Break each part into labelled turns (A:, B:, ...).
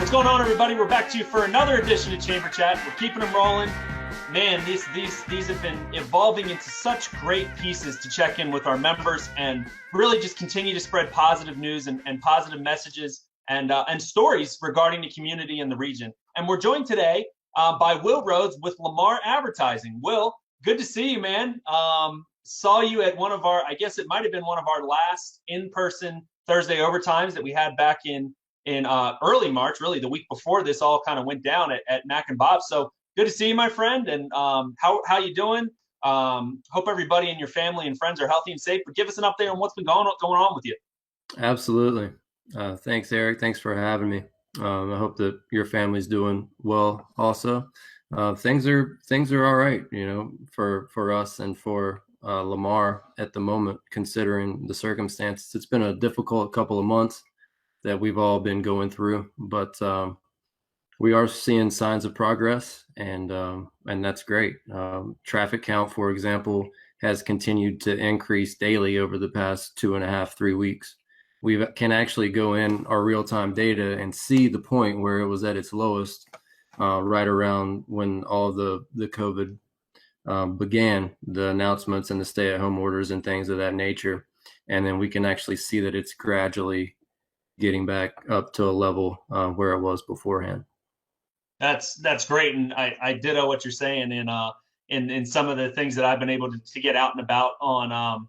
A: What's going on, everybody? We're back to you for another edition of Chamber Chat. We're keeping them rolling. Man, these have been evolving into such great pieces to check in with our members and really just continue to spread positive news and positive messages and stories regarding the community and the region. And we're joined today by Will Rhodes with Lamar Advertising. Will, good to see you, man. Saw you at one of our, I guess it might have been one of our last in-person Thursday overtimes that we had back in early March, really the week before this all kind of went down at Mac and Bob. So good to see you, my friend. And how you doing? Hope everybody and your family and friends are healthy and safe. But give us an update on what's been going on with you.
B: Absolutely. Thanks, Eric. Thanks for having me. I hope that your family's doing well also. Things are all right, for us and for Lamar at the moment, considering the circumstances. It's been a difficult couple of months that we've all been going through, but we are seeing signs of progress, and that's great. Traffic count, for example, has continued to increase daily over the past 2.5, 3 weeks. We can actually go in our real-time data and see the point where it was at its lowest, right around when all the COVID began, the announcements and the stay-at-home orders and things of that nature. And then we can actually see that it's gradually getting back up to a level where it was beforehand.
A: That's great, and I ditto what you're saying in some of the things that I've been able to get out and about on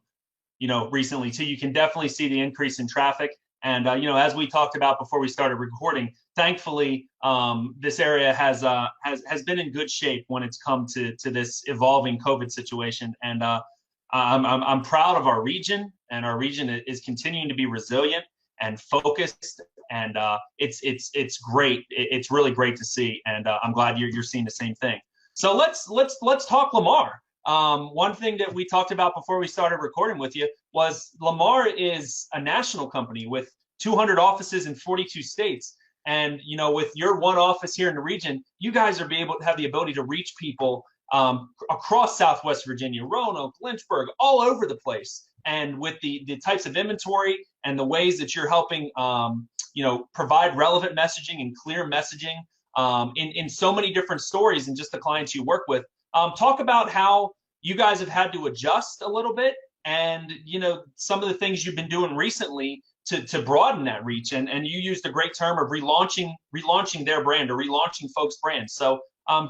A: recently too. You can definitely see the increase in traffic, and as we talked about before we started recording, thankfully this area has been in good shape when it's come to this evolving COVID situation, and I'm proud of our region, and our region is continuing to be resilient and focused, and it's great. It's really great to see, and I'm glad you're seeing the same thing. So let's talk Lamar. One thing that we talked about before we started recording with you was Lamar is a national company with 200 offices in 42 states, and with your one office here in the region, you guys are able to have the ability to reach people across Southwest Virginia, Roanoke, Lynchburg, all over the place. And with the types of inventory and the ways that you're helping, provide relevant messaging and clear messaging in so many different stories and just the clients you work with. Talk about how you guys have had to adjust a little bit, and some of the things you've been doing recently to broaden that reach. And you used a great term of relaunching their brand or relaunching folks' brands. So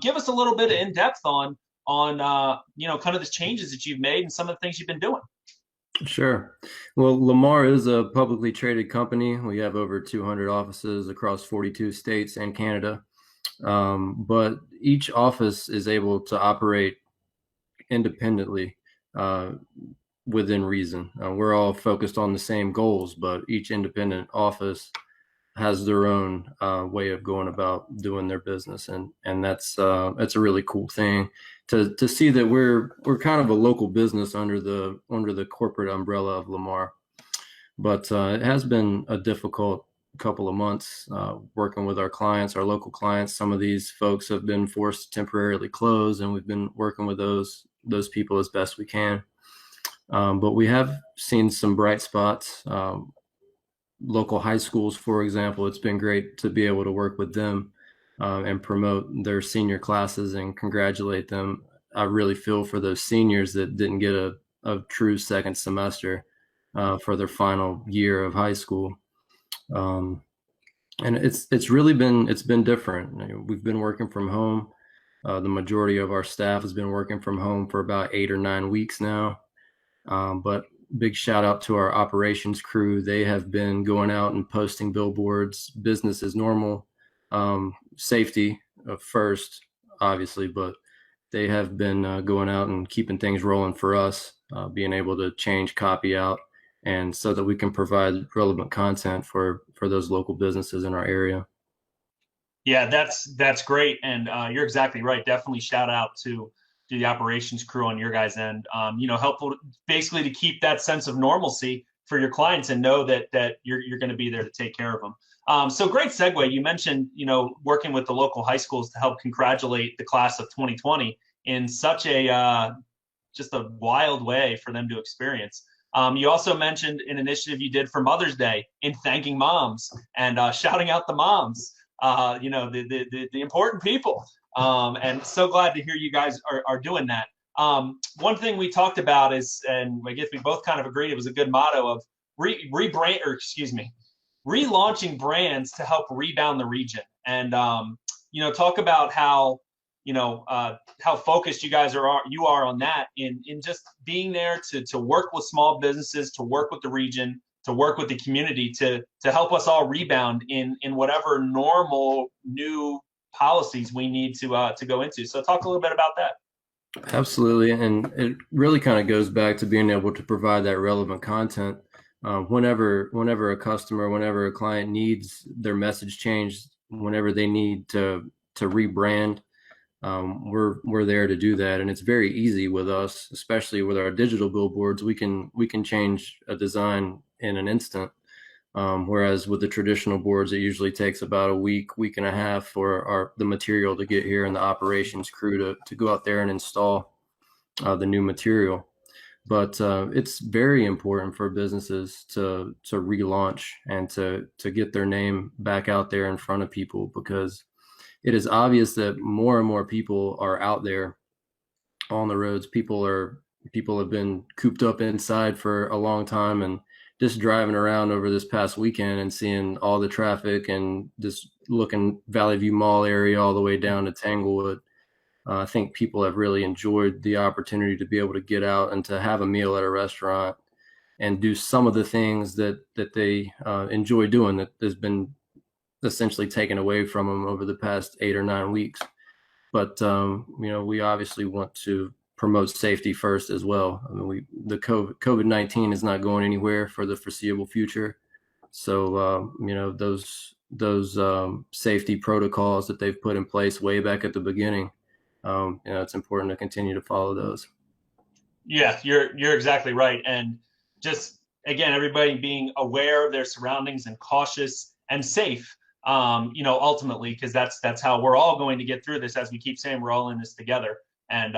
A: give us a little bit of in depth on kind of the changes that you've made and some of the things you've been doing.
B: Sure. Well, Lamar is a publicly traded company. We have over 200 offices across 42 states and Canada. But each office is able to operate independently within reason. We're all focused on the same goals, but each independent office has their own way of going about doing their business, and that's a really cool thing to see that we're kind of a local business under the corporate umbrella of Lamar. But it has been a difficult couple of months working with our clients, our local clients. Some of these folks have been forced to temporarily close, and we've been working with those people as best we can. But we have seen some bright spots. Local high schools, for example, it's been great to be able to work with them and promote their senior classes and congratulate them. I really feel for those seniors that didn't get a true second semester for their final year of high school. And it's really been different. We've been working from home. The majority of our staff has been working from home for about 8 or 9 weeks now. But big shout out to our operations crew. They have been going out and posting billboards, business as normal, safety first, obviously, but they have been going out and keeping things rolling for us, being able to change copy out, and so that we can provide relevant content for those local businesses in our area.
A: Yeah, that's great, and you're exactly right. Definitely shout out to the operations crew on your guys' end. Helpful basically to keep that sense of normalcy for your clients and know that you're going to be there to take care of them. So great segue. You mentioned working with the local high schools to help congratulate the class of 2020 in such a just a wild way for them to experience. You also mentioned an initiative you did for Mother's Day in thanking moms and shouting out the moms. the important people. And so glad to hear you guys are doing that. One thing we talked about is, and I guess we both kind of agreed it was a good motto of relaunching brands to help rebound the region. And talk about how focused you are on that in just being there to work with small businesses, to work with the region, to work with the community, to help us all rebound in whatever normal new policies we need to go into. So talk a little bit about that.
B: Absolutely. And it really kind of goes back to being able to provide that relevant content. Whenever a customer, whenever a client needs their message changed, whenever they need to rebrand, we're there to do that. And it's very easy with us, especially with our digital billboards. We can change a design in an instant. Whereas with the traditional boards, it usually takes about a week and a half for the material to get here and the operations crew to go out there and install the new material. But it's very important for businesses to relaunch and to get their name back out there in front of people, because it is obvious that more and more people are out there on the roads. People have been cooped up inside for a long time, and just driving around over this past weekend and seeing all the traffic and just looking Valley View Mall area all the way down to Tanglewood. I think people have really enjoyed the opportunity to be able to get out and to have a meal at a restaurant and do some of the things that they enjoy doing that has been essentially taken away from them over the past 8 or 9 weeks. But we obviously want to promote safety first as well. I mean, the COVID-19 is not going anywhere for the foreseeable future. So those safety protocols that they've put in place way back at the beginning, it's important to continue to follow those.
A: Yeah, you're exactly right. And just again, everybody being aware of their surroundings and cautious and safe. Ultimately, because that's how we're all going to get through this. As we keep saying, we're all in this together. And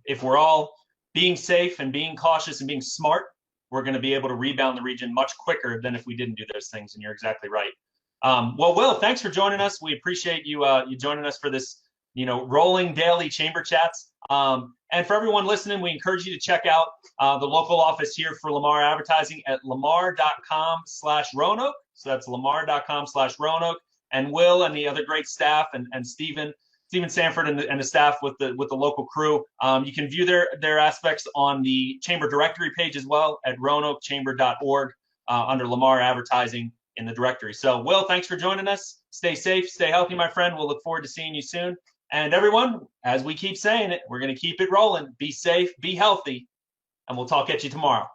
A: if we're all being safe and being cautious and being smart, we're going to be able to rebound the region much quicker than if we didn't do those things. And you're exactly right. Well, Will, thanks for joining us. We appreciate you joining us for this rolling daily chamber chats. And for everyone listening, we encourage you to check out the local office here for Lamar Advertising at lamar.com/Roanoke. So that's lamar.com/Roanoke. And Will and the other great staff and Stephen Sanford and the staff with the local crew. You can view their aspects on the chamber directory page as well at roanokechamber.org under Lamar Advertising in the directory. So Will, thanks for joining us. Stay safe, stay healthy, my friend. We'll look forward to seeing you soon. And everyone, as we keep saying it, we're going to keep it rolling. Be safe, be healthy, and we'll talk at you tomorrow.